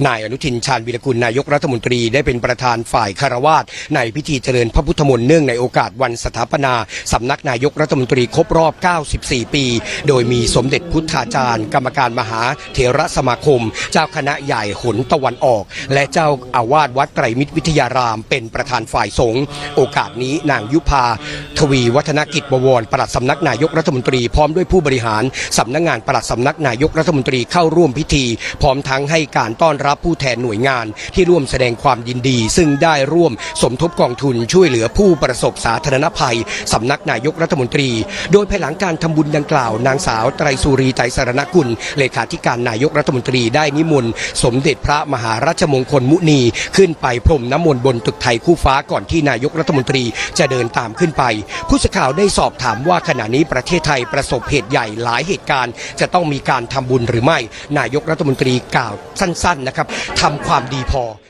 นายอนุทินชาญวีรกุลนายกรัฐมนตรีได้เป็นประธานฝ่ายคารวาสในพิธีเจริญพระพุทธมนต์เนื่องในโอกาสวันสถาปนาสำนักนายกรัฐมนตรีครบรอบ 94 ปีโดยมีสมเด็จพุทธาจารย์กรรมการมหาเถรสมาคมเจ้าคณะใหญ่หนตะวันออกและเจ้าอาวาสวัดไตรมิตรวิทยารามเป็นประธานฝ่ายสงฆ์โอกาสนี้นางยุพาทวีวัฒนกิจบวรปลัดสำนักนายกรัฐมนตรีพร้อมด้วยผู้บริหารสำนักงานปลัดสำนักนายกรัฐมนตรีเข้าร่วมพิธีพร้อมทั้งให้การต้อนรับผู้แทนหน่วยงานที่ร่วมแสดงความยินดีซึ่งได้ร่วมสมทบกองทุนช่วยเหลือผู้ประสบสาธารณภัยสำนักนายกรัฐมนตรีโดยภายหลังการทำบุญดังกล่าวนางสาวไตรสุรีไตรสรณกุลเลขาธิการนายกรัฐมนตรีได้นิมนต์สมเด็จพระมหาราชมงคลมุนีขึ้นไปพรมน้ำมนต์บนตึกไทยคู่ฟ้าก่อนที่นายกรัฐมนตรีจะเดินตามขึ้นไปผู้สื่อข่าวได้สอบถามว่าขณะนี้ประเทศไทยประสบเหตุใหญ่หลายเหตุการณ์จะต้องมีการทำบุญหรือไม่นายกรัฐมนตรีกล่าวสั้นๆนะครับทำความดีพอ